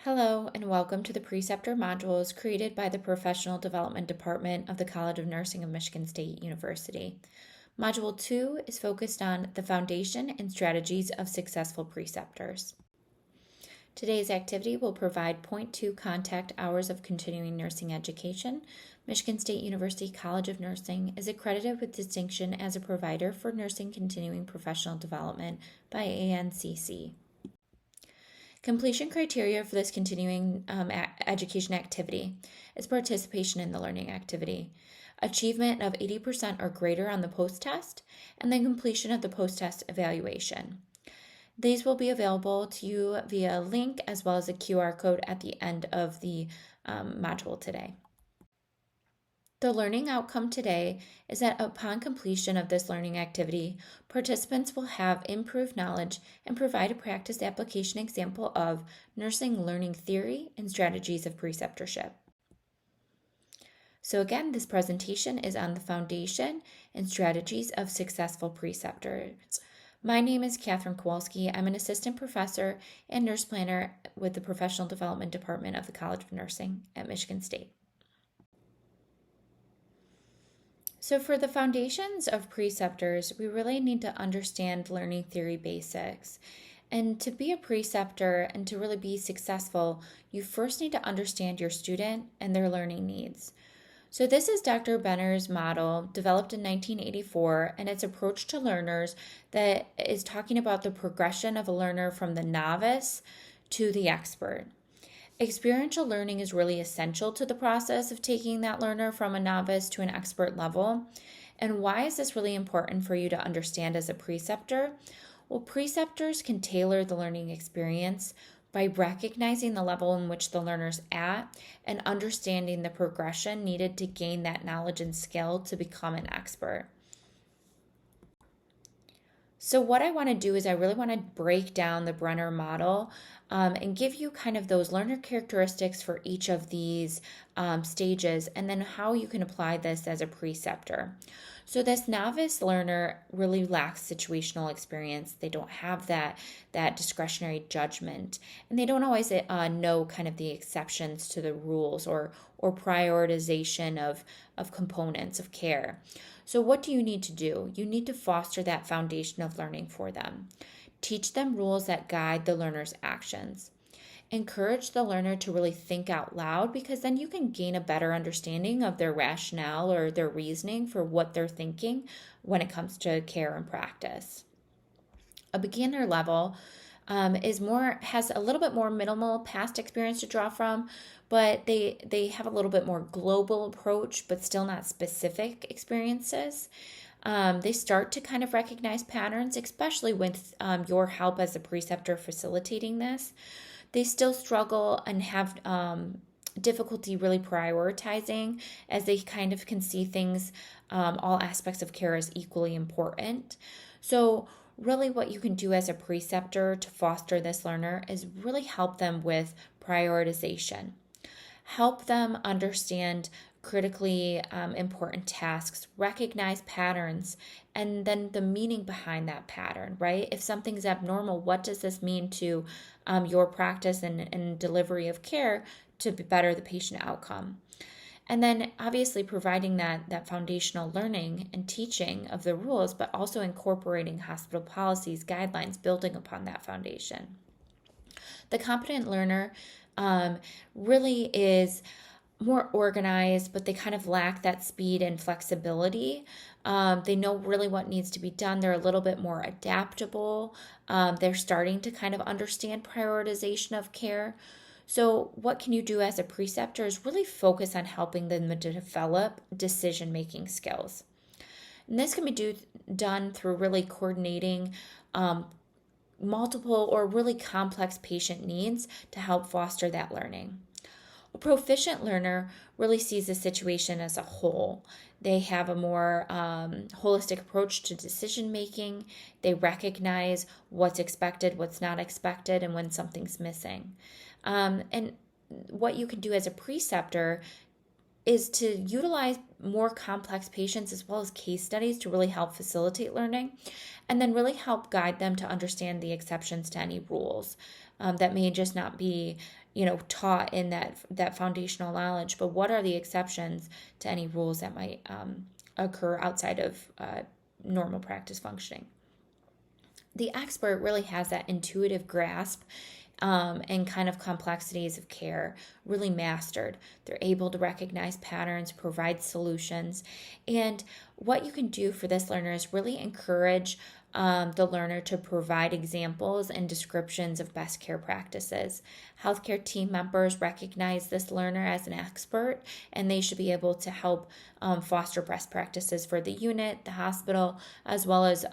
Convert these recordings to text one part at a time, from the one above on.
Hello, and welcome to the Preceptor modules created by the Professional Development Department of the College of Nursing of Michigan State University. Module 2 is focused on the foundation and strategies of successful preceptors. Today's activity will provide Point 2 contact hours of continuing nursing education. Michigan State University College of Nursing is accredited with distinction as a provider for nursing continuing professional development by ANCC. Completion criteria for this continuing education activity is participation in the learning activity, achievement of 80% or greater on the post-test, and then completion of the post-test evaluation. These will be available to you via a link as well as a QR code at the end of the module today. The learning outcome today is that upon completion of this learning activity, participants will have improved knowledge and provide a practice application example of nursing learning theory and strategies of preceptorship. So again, this presentation is on the foundation and strategies of successful preceptors. My name is Catherine Kowalski. I'm an assistant professor and nurse planner with the Professional Development Department of the College of Nursing at Michigan State. So for the foundations of preceptors, we really need to understand learning theory basics. And to be a preceptor and to really be successful, you first need to understand your student and their learning needs. So this is Dr. Benner's model developed in 1984, and its approach to learners that is talking about the progression of a learner from the novice to the expert. Experiential learning is really essential to the process of taking that learner from a novice to an expert level. And why is this really important for you to understand as a preceptor? Well, preceptors can tailor the learning experience by recognizing the level in which the learner's at and understanding the progression needed to gain that knowledge and skill to become an expert. So what I want to do is I really want to break down the Brenner model and give you kind of those learner characteristics for each of these stages, and then how you can apply this as a preceptor. So this novice learner really lacks situational experience. They don't have that discretionary judgment, and they don't always know kind of the exceptions to the rules or prioritization of components of care. So what do you need to do? You need to foster that foundation of learning for them. Teach them rules that guide the learner's actions. Encourage the learner to really think out loud, because then you can gain a better understanding of their rationale or their reasoning for what they're thinking when it comes to care and practice. A beginner level has a little bit more minimal past experience to draw from, but they have a little bit more global approach, but still not specific experiences. They start to kind of recognize patterns, especially with your help as a preceptor facilitating this. They still struggle and have difficulty really prioritizing, as they kind of can see things, all aspects of care as equally important. So really what you can do as a preceptor to foster this learner is really help them with prioritization. Help them understand critically important tasks, recognize patterns, and then the meaning behind that pattern, right? If something's abnormal, what does this mean to your practice and delivery of care to better the patient outcome? And then obviously providing that foundational learning and teaching of the rules, but also incorporating hospital policies, guidelines, building upon that foundation. The competent learner really is more organized, but they kind of lack that speed and flexibility. They know really what needs to be done. They're a little bit more adaptable. They're starting to kind of understand prioritization of care. So what can you do as a preceptor is really focus on helping them to develop decision-making skills. And this can be done through really coordinating multiple or really complex patient needs to help foster that learning. A proficient learner really sees the situation as a whole. They have a more holistic approach to decision making. They recognize what's expected, what's not expected, and when something's missing. And what you can do as a preceptor is to utilize more complex patients as well as case studies to really help facilitate learning, and then really help guide them to understand the exceptions to any rules that may just not be taught in that foundational knowledge, but what are the exceptions to any rules that might occur outside of normal practice functioning. The expert really has that intuitive grasp and kind of complexities of care really mastered. They're able to recognize patterns, provide solutions. And what you can do for this learner is really encourage the learner to provide examples and descriptions of best care practices. Healthcare team members recognize this learner as an expert, and they should be able to help foster best practices for the unit, the hospital, as well as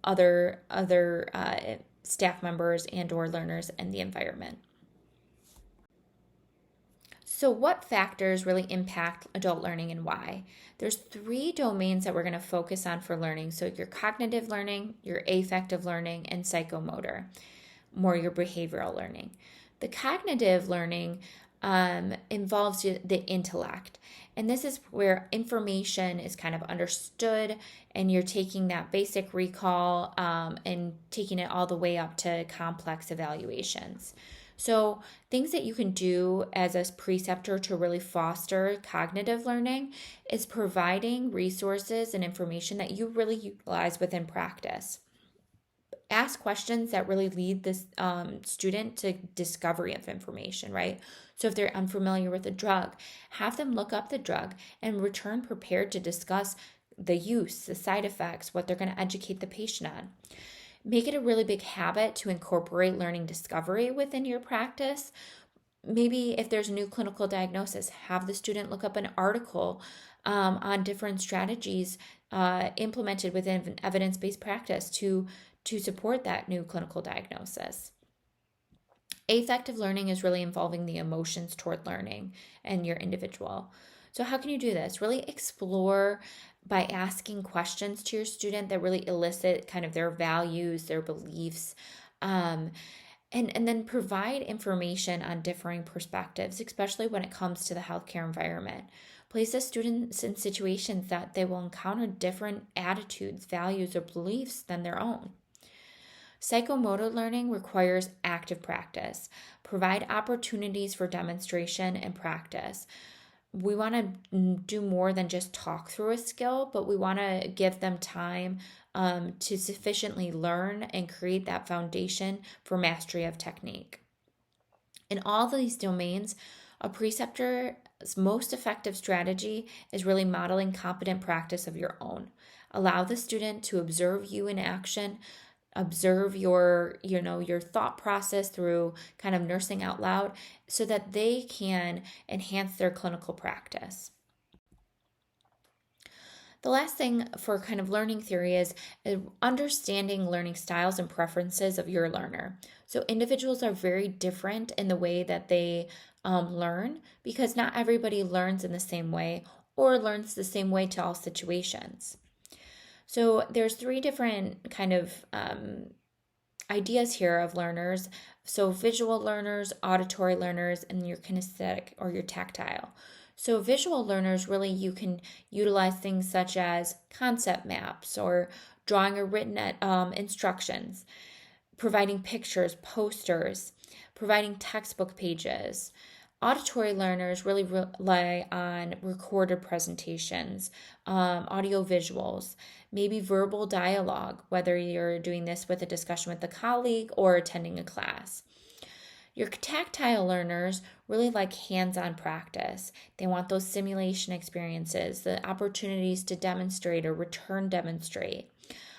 other staff members and or learners in the environment. So what factors really impact adult learning and why? There's 3 domains that we're going to focus on for learning. So your cognitive learning, your affective learning, and psychomotor, more your behavioral learning. The cognitive learning involves the intellect. And this is where information is kind of understood, and you're taking that basic recall and taking it all the way up to complex evaluations. So things that you can do as a preceptor to really foster cognitive learning is providing resources and information that you really utilize within practice. Ask questions that really lead this student to discovery of information, right? So if they're unfamiliar with a drug, have them look up the drug and return prepared to discuss the use, the side effects, what they're going to educate the patient on. Make it a really big habit to incorporate learning discovery within your practice. Maybe if there's a new clinical diagnosis, have the student look up an article on different strategies implemented within evidence-based practice to support that new clinical diagnosis. Affective learning is really involving the emotions toward learning and your individual. So how can you do this? Really explore by asking questions to your student that really elicit kind of their values, their beliefs, and then provide information on differing perspectives, especially when it comes to the healthcare environment. Place the students in situations that they will encounter different attitudes, values, or beliefs than their own. Psychomotor learning requires active practice. Provide opportunities for demonstration and practice. We want to do more than just talk through a skill, but we want to give them time to sufficiently learn and create that foundation for mastery of technique. In all these domains, a preceptor's most effective strategy is really modeling competent practice of your own. Allow the student to observe you in action, observe your thought process through kind of nursing out loud so that they can enhance their clinical practice. The last thing for kind of learning theory is understanding learning styles and preferences of your learner. So individuals are very different in the way that they learn, because not everybody learns in the same way or learns the same way to all situations. So there's 3 different kind of ideas here of learners. So visual learners, auditory learners, and your kinesthetic or your tactile. So visual learners, really you can utilize things such as concept maps or drawing or written instructions, providing pictures, posters, providing textbook pages. Auditory learners really rely on recorded presentations, audio visuals, maybe verbal dialogue, whether you're doing this with a discussion with a colleague or attending a class. Your tactile learners really like hands-on practice. They want those simulation experiences, the opportunities to demonstrate or return demonstrate.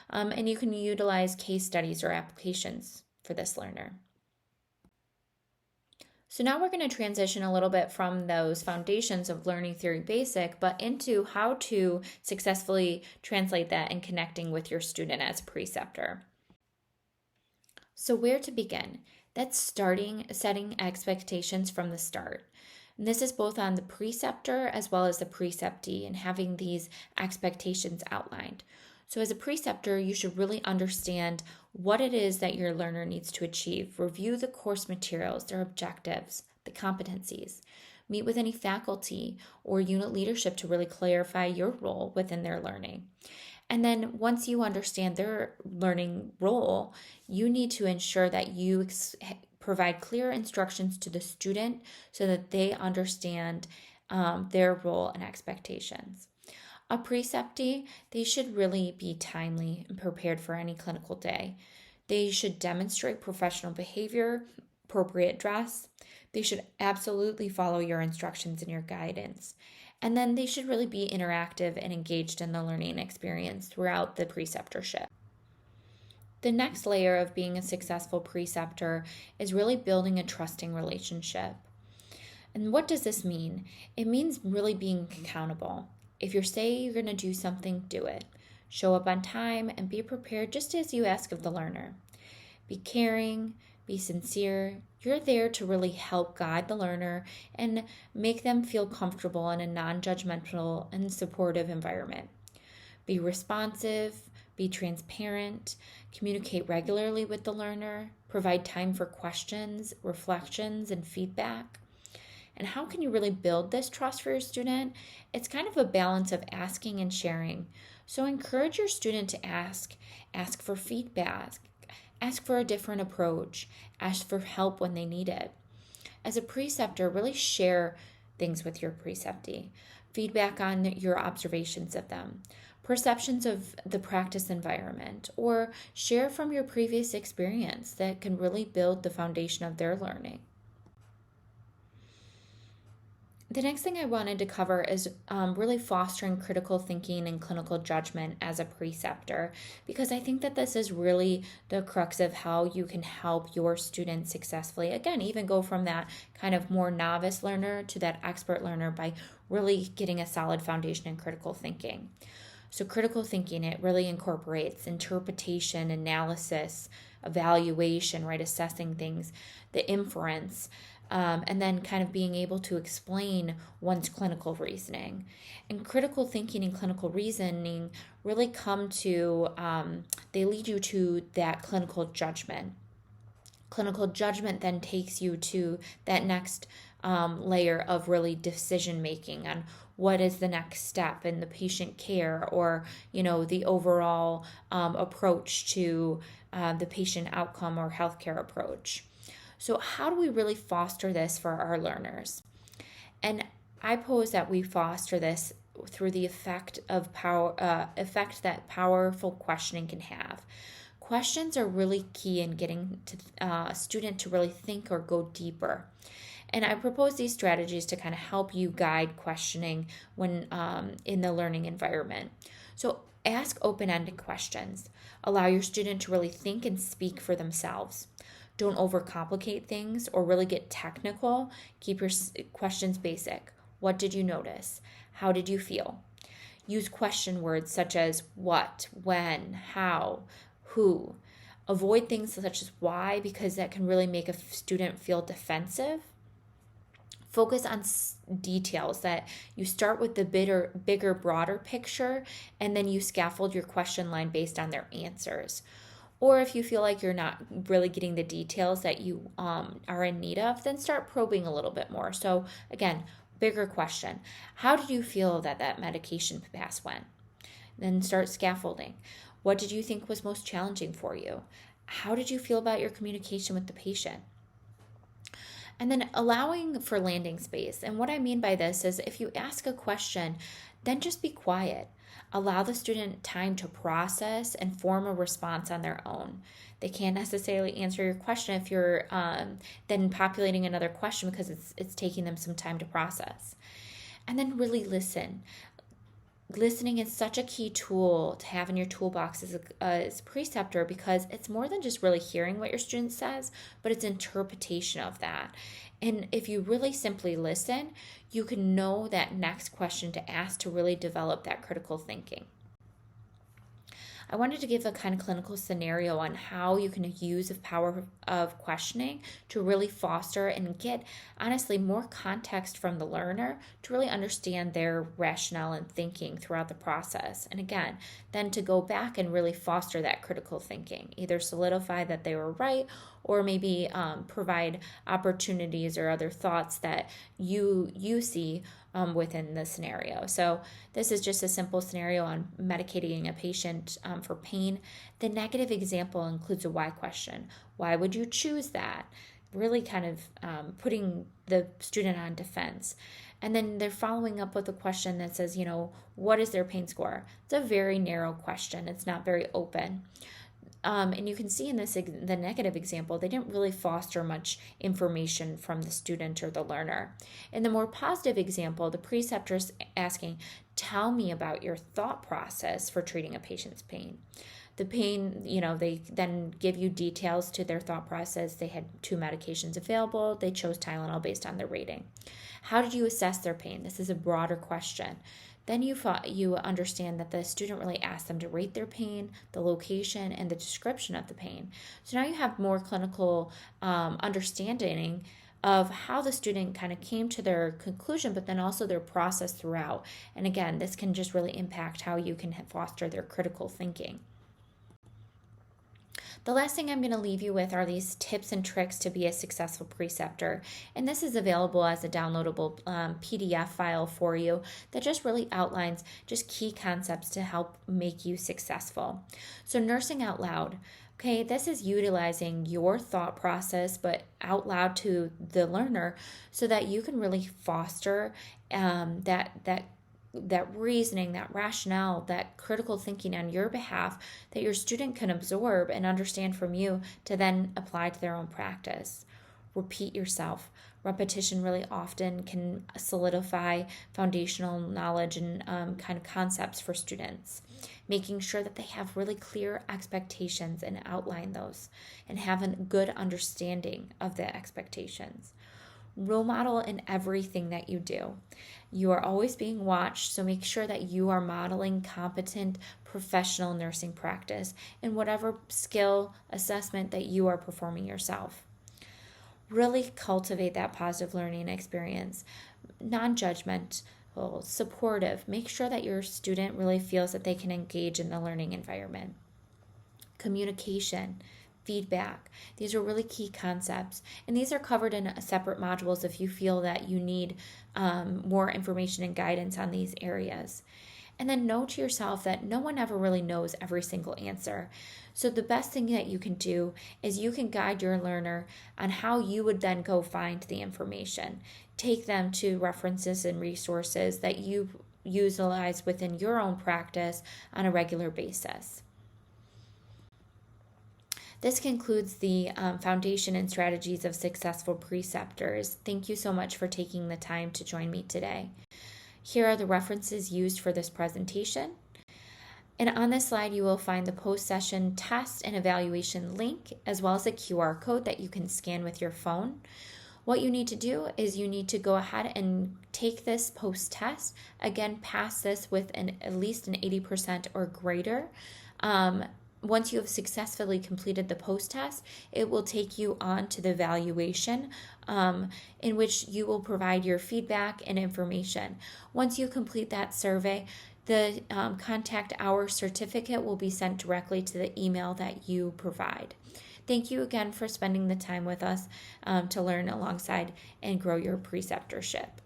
And you can utilize case studies or applications for this learner. So now we're going to transition a little bit from those foundations of learning theory basic, but into how to successfully translate that and connecting with your student as a preceptor. So where to begin? That's setting expectations from the start. And this is both on the preceptor as well as the preceptee and having these expectations outlined. So as a preceptor, you should really understand what it is that your learner needs to achieve. Review the course materials, their objectives, the competencies. Meet with any faculty or unit leadership to really clarify your role within their learning. And then once you understand their learning role, you need to ensure that you provide clear instructions to the student so that they understand their role and expectations. A preceptee, they should really be timely and prepared for any clinical day. They should demonstrate professional behavior, appropriate dress. They should absolutely follow your instructions and your guidance. And then they should really be interactive and engaged in the learning experience throughout the preceptorship. The next layer of being a successful preceptor is really building a trusting relationship. And what does this mean? It means really being accountable. If you say you're going to do something, do it. Show up on time and be prepared just as you ask of the learner. Be caring, be sincere. You're there to really help guide the learner and make them feel comfortable in a non-judgmental and supportive environment. Be responsive, be transparent, communicate regularly with the learner, provide time for questions, reflections, and feedback. And how can you really build this trust for your student? It's kind of a balance of asking and sharing. So encourage your student to ask for feedback, ask for a different approach, ask for help when they need it. As a preceptor, really share things with your preceptee, feedback on your observations of them, perceptions of the practice environment, or share from your previous experience that can really build the foundation of their learning. The next thing I wanted to cover is really fostering critical thinking and clinical judgment as a preceptor, because I think that this is really the crux of how you can help your students successfully. Again, even go from that kind of more novice learner to that expert learner by really getting a solid foundation in critical thinking. So critical thinking, it really incorporates interpretation, analysis, evaluation, right? Assessing things, the inference, and then kind of being able to explain one's clinical reasoning. And critical thinking and clinical reasoning really come to, they lead you to that clinical judgment. Clinical judgment then takes you to that next layer of really decision making on what is the next step in the patient care, or the overall approach to the patient outcome or healthcare approach. So how do we really foster this for our learners? And I pose that we foster this through the effect that powerful questioning can have. Questions are really key in getting to a student to really think or go deeper. And I propose these strategies to kind of help you guide questioning when in the learning environment. So ask open-ended questions. Allow your student to really think and speak for themselves. Don't overcomplicate things or really get technical. Keep your questions basic. What did you notice? How did you feel? Use question words such as what, when, how, who. Avoid things such as why, because that can really make a student feel defensive. Focus on details, that you start with the bigger, broader picture, and then you scaffold your question line based on their answers. Or if you feel like you're not really getting the details that you are in need of, then start probing a little bit more. So again, bigger question. How did you feel that medication pass went? Then start scaffolding. What did you think was most challenging for you? How did you feel about your communication with the patient? And then allowing for landing space. And what I mean by this is if you ask a question, then just be quiet. Allow the student time to process and form a response on their own. They can't necessarily answer your question if you're then populating another question, because it's taking them some time to process. And then really listen. Listening is such a key tool to have in your toolbox as a preceptor, because it's more than just really hearing what your student says, but it's interpretation of that. And if you really simply listen, you can know that next question to ask to really develop that critical thinking. I wanted to give a kind of clinical scenario on how you can use the power of questioning to really foster and get, honestly, more context from the learner to really understand their rationale and thinking throughout the process. And again, then to go back and really foster that critical thinking, either solidify that they were right or maybe provide opportunities or other thoughts that you see within the scenario. So this is just a simple scenario on medicating a patient for pain. The negative example includes a why question. Why would you choose that? Really kind of putting the student on defense. And then they're following up with a question that says, what is their pain score? It's a very narrow question. It's not very open. And you can see in the negative example, they didn't really foster much information from the student or the learner. In the more positive example, the preceptor's asking, tell me about your thought process for treating a patient's pain. The pain, they then give you details to their thought process. They had 2 medications available. They chose Tylenol based on their rating. How did you assess their pain? This is a broader question. Then you understand that the student really asked them to rate their pain, the location, and the description of the pain. So now you have more clinical understanding of how the student kind of came to their conclusion, but then also their process throughout. And again, this can just really impact how you can foster their critical thinking. The last thing I'm going to leave you with are these tips and tricks to be a successful preceptor. And this is available as a downloadable PDF file for you that just really outlines just key concepts to help make you successful. So nursing out loud. Okay, this is utilizing your thought process, but out loud to the learner so that you can really foster that reasoning, that rationale, that critical thinking on your behalf that your student can absorb and understand from you to then apply to their own practice. Repeat yourself. Repetition really often can solidify foundational knowledge and kind of concepts for students. Making sure that they have really clear expectations and outline those and have a good understanding of the expectations. Role model in everything that you do. You are always being watched, so make sure that you are modeling competent professional nursing practice in whatever skill assessment that you are performing yourself. Really cultivate that positive learning experience. Non-judgmental, supportive. Make sure that your student really feels that they can engage in the learning environment. Communication. Feedback. These are really key concepts, and these are covered in separate modules if you feel that you need more information and guidance on these areas. And then know to yourself that no one ever really knows every single answer. So the best thing that you can do is you can guide your learner on how you would then go find the information. Take them to references and resources that you utilize within your own practice on a regular basis. This concludes the foundation and strategies of successful preceptors. Thank you so much for taking the time to join me today. Here are the references used for this presentation. And on this slide, you will find the post-session test and evaluation link, as well as a QR code that you can scan with your phone. What you need to do is you need to go ahead and take this post-test. Again, pass this with at least an 80% or greater. Once you have successfully completed the post-test, it will take you on to the evaluation in which you will provide your feedback and information. Once you complete that survey, the contact hour certificate will be sent directly to the email that you provide. Thank you again for spending the time with us to learn alongside and grow your preceptorship.